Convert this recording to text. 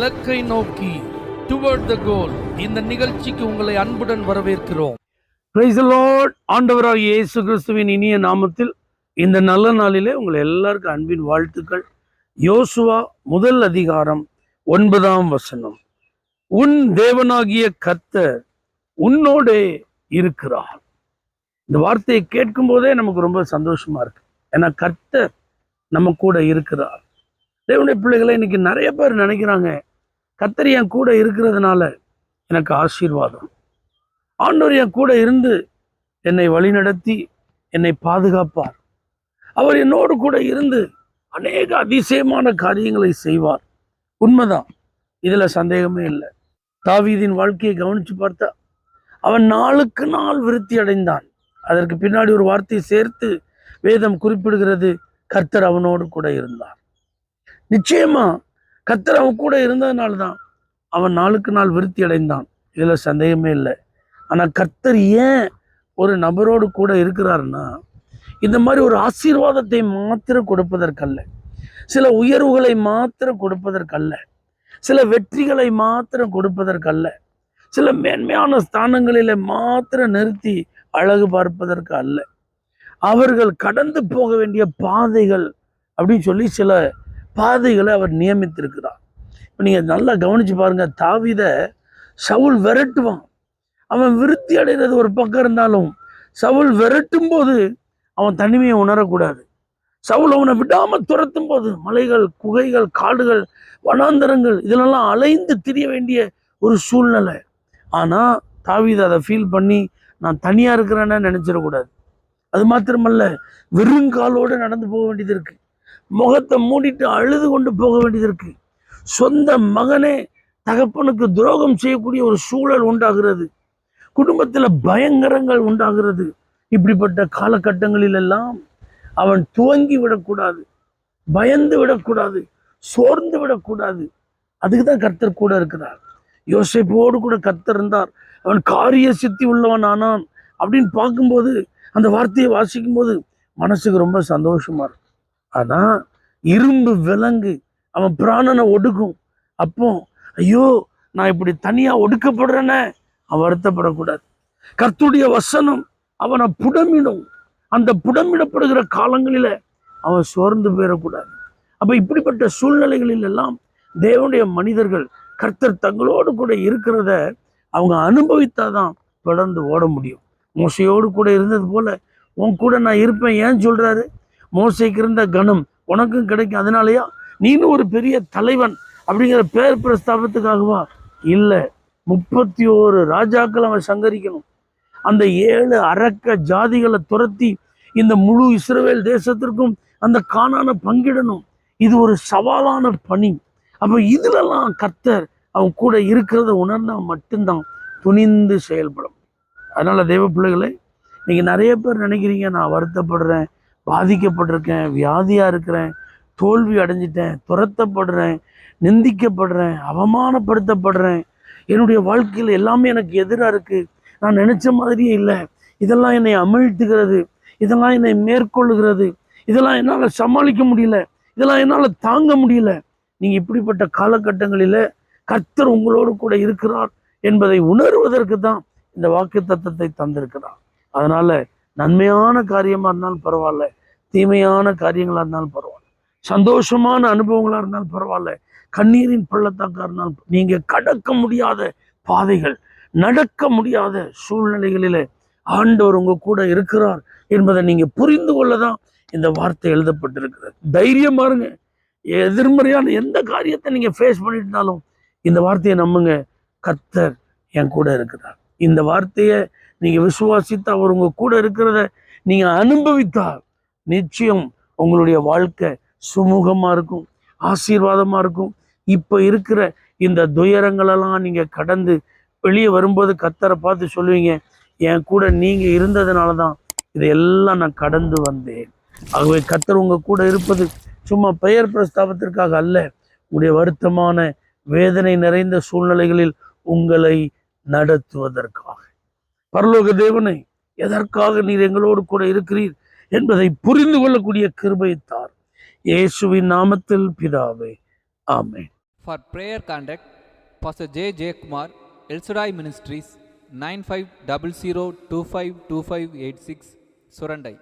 இலக்கை நோக்கி டுவர்ட் த கோல் இந்த நிகழ்ச்சிக்கு உங்களை அன்புடன் வரவேற்கிறோம். Praise the Lord. ஆண்டவராகிய இயேசு கிறிஸ்துவின் இனிய நாமத்தில் இந்த நல்ல நாளிலே உங்களை எல்லாருக்கும் அன்பின் வாழ்த்துக்கள். யோசுவா 1 அதிகாரம் 9 உன் தேவனாகிய கர்த்தர் உன்னோடே இருக்கிறார். இந்த வார்த்தையை கேட்கும் போதே நமக்கு ரொம்ப சந்தோஷமா இருக்கு. ஏன்னா கர்த்தர் நம்ம கூட இருக்கிறார். தேவனுடைய பிள்ளைகளை இன்னைக்கு நிறைய பேர் நினைக்கிறாங்க, கர்த்தர் என் கூட இருக்கிறதுனால எனக்கு ஆசீர்வாதம், ஆண்டவர் என் கூட இருந்து என்னை வழிநடத்தி என்னை பாதுகாப்பார், அவர் என்னோடு கூட இருந்து அநேக அதிசயமான காரியங்களை செய்வார். உண்மைதான், இதுல சந்தேகமே இல்லை. தாவீதின் வாழ்க்கையை கவனிச்சு பார்த்தா அவன் நாளுக்கு நாள் விருத்தி அடைந்தான். அதற்கு பின்னாடி ஒரு வார்த்தையை சேர்த்து வேதம் குறிப்பிடுகிறது, கர்த்தர் அவனோடு கூட இருந்தார். நிச்சயமா கர்த்தர் அவன் கூட இருந்ததுனால்தான் அவன் நாளுக்கு நாள் விருத்தி அடைந்தான். இதுல சந்தேகமே இல்லை. ஆனா கர்த்தர் ஏன் ஒரு நபரோடு கூட இருக்கிறாருன்னா, இந்த மாதிரி ஒரு ஆசீர்வாதத்தை மாத்திரம் கொடுப்பதற்கல்ல, சில உயர்வுகளை மாத்திரம் கொடுப்பதற்கல்ல, சில வெற்றிகளை மாத்திரம் கொடுப்பதற்கல்ல, சில மேன்மையான ஸ்தானங்களில மாத்திரம் நிறுத்தி அழகு பார்ப்பதற்கு அல்ல, அவர்கள் கடந்து போக வேண்டிய பாதைகள் அப்படின்னு சொல்லி சில பாதைகளை அவர் நியமித்திருக்கிறார். இப்போ நீங்கள் நல்லா கவனிச்சு பாருங்க, தாவீதை சவுல் விரட்டுவான். அவன் விருத்தி அடைகிறது ஒரு பக்கம் இருந்தாலும் சவுல் விரட்டும் போது அவன் தனிமையை உணரக்கூடாது. சவுல் அவனை விடாம துரத்தும் போது மலைகள், குகைகள், காடுகள், வனாந்தரங்கள் இதிலெல்லாம் அலைந்து திரிய வேண்டிய ஒரு சூழ்நிலை. ஆனா தாவீது அதை ஃபீல் பண்ணி நான் தனியா இருக்கிறேன்னு நினைச்சிடக்கூடாது. அது மாத்திரமல்ல, வெறுங்காலோடு நடந்து போக வேண்டியது இருக்கு, முகத்தை மூடிட்டு அழுது கொண்டு போக வேண்டியது இருக்கு. சொந்த மகனே தகப்பனுக்கு துரோகம் செய்யக்கூடிய ஒரு சூழல் உண்டாகிறது, குடும்பத்துல பயங்கரங்கள் உண்டாகிறது. இப்படிப்பட்ட காலகட்டங்களில் எல்லாம் அவன் துவங்கி விடக்கூடாது, பயந்து விடக்கூடாது, சோர்ந்து விடக்கூடாது. அதுக்குதான் கர்த்தர் கூட இருக்கிறார். யோசேப்போடு கூட கர்த்தர் இருந்தார், அவன் காரிய சித்தி உள்ளவன் ஆனான் அப்படின்னு பார்க்கும்போது, அந்த வார்த்தையை வாசிக்கும் போது மனசுக்கு ரொம்ப சந்தோஷமா இருக்கும். ஆனா இரும்பு விலங்கு அவன் பிராணனை ஒடுக்கும். அப்போ ஐயோ நான் இப்படி தனியா ஒடுக்கப்படுறேன்னு அவன் வருத்தப்படக்கூடாது. கர்த்தருடைய வசனம் அவனை புடமிடும். அந்த புடமிடப்படுகிற காலங்களில அவன் சோர்ந்து போயிடக்கூடாது. அப்ப இப்படிப்பட்ட சூழ்நிலைகளில் எல்லாம் தேவனுடைய மனிதர்கள் கர்த்தர் தங்களோடு கூட இருக்கிறத அவங்க அனுபவித்தாதான் தொடர்ந்து ஓட முடியும். மோசையோடு கூட இருந்தது போல உன் கூட நான் இருப்பேன். ஏன் சொல்றாரு? மோசைக்கு இருந்த கனம் உனக்கும் கிடைக்கும். அதனாலயா நீனும் ஒரு பெரிய தலைவன் அப்படிங்கிற பேர் பிரஸ்தாபத்துக்காகவா? இல்லை, 31 ராஜாக்கள் அவன் சங்கரிக்கணும். அந்த 7 அரக்க ஜாதிகளை துரத்தி இந்த முழு இஸ்ரவேல் தேசத்திற்கும் அந்த கானானை பங்கிடணும். இது ஒரு சவாலான பணி. அப்ப இதுலலாம் கர்த்தர் அவன் கூட இருக்கிறத உணர்ந்தா மட்டும்தான் துணிந்து செயல்படும். அதனால தேவ பிள்ளைகளே, நீங்க நிறைய பேர் நினைக்கிறீங்க, நான் வருத்தப்படுறேன், பாதிக்கப்பட்டிருக்கேன், வியாதியா இருக்கிறேன், தோல்வி அடைஞ்சிட்டேன், துரத்தப்படுறேன், நிந்திக்கப்படுறேன், அவமானப்படுத்தப்படுறேன், என்னுடைய வாழ்க்கையில் எல்லாமே எனக்கு எதிராக இருக்கு, நான் நினைச்ச மாதிரியே இல்லை, இதெல்லாம் என்னை அமிழ்த்துகிறது, இதெல்லாம் என்னை மேற்கொள்ளுகிறது, இதெல்லாம் என்னால் சமாளிக்க முடியல, இதெல்லாம் என்னால் தாங்க முடியல. நீங்க இப்படிப்பட்ட காலகட்டங்களில கர்த்தர் உங்களோடு கூட இருக்கிறார் என்பதை உணர்வதற்கு தான் இந்த வாக்கு தத்தத்தை தந்திருக்கிறார். அதனால நன்மையான காரியமா இருந்தாலும் பரவாயில்ல, தீமையான காரியங்களா இருந்தாலும் பரவாயில்ல, சந்தோஷமான அனுபவங்களா இருந்தாலும் பரவாயில்ல, கண்ணீரின் பள்ளத்தாக்கா இருந்தாலும், நீங்க கடக்க முடியாத பாதைகள், நடக்க முடியாத சூழ்நிலைகளில ஆண்டவர் உங்க கூட இருக்கிறார் என்பதை நீங்க புரிந்து கொள்ளதான் இந்த வார்த்தை எழுதப்பட்டிருக்கிறது. தைரியமா இருங்க. எதிர்மறையான எந்த காரியத்தை நீங்க ஃபேஸ் பண்ணிட்டு இருந்தாலும் இந்த வார்த்தையை நம்புங்க, கர்த்தர் என் கூட இருக்கிறார். இந்த வார்த்தையை நீங்க விசுவாசித்து அவர் உங்க கூட இருக்கிறத நீங்க அனுபவித்தால் நிச்சயம் உங்களுடைய வாழ்க்கை சுமூகமா இருக்கும், ஆசீர்வாதமா இருக்கும். இப்ப இருக்கிற இந்த துயரங்களெல்லாம் நீங்க கடந்து வெளியே வரும்போது கர்த்தரை பார்த்து சொல்லுவீங்க, என் கூட நீங்க இருந்ததுனாலதான் இதையெல்லாம் நான் கடந்து வந்தேன். ஆகவே கர்த்தர் உங்க கூட இருப்பது சும்மா பெயர் பிரஸ்தாபத்திற்காக அல்ல, உங்களுடைய வருத்தமான வேதனை நிறைந்த சூழ்நிலைகளில் உங்களை நடத்துவதற்காக. பரலோக தேவனை, எதற்காக நீர் எங்களோடு கூட இருக்கிறீர் என்பதை புரிந்து கொள்ளக்கூடிய கிருபையை தார். இயேசுவின் நாமத்தில் பிதாவே, ஆமென். For prayer contact, Pastor J. J. Kumar, El Shaddai Ministries, 9500252586, Surandai.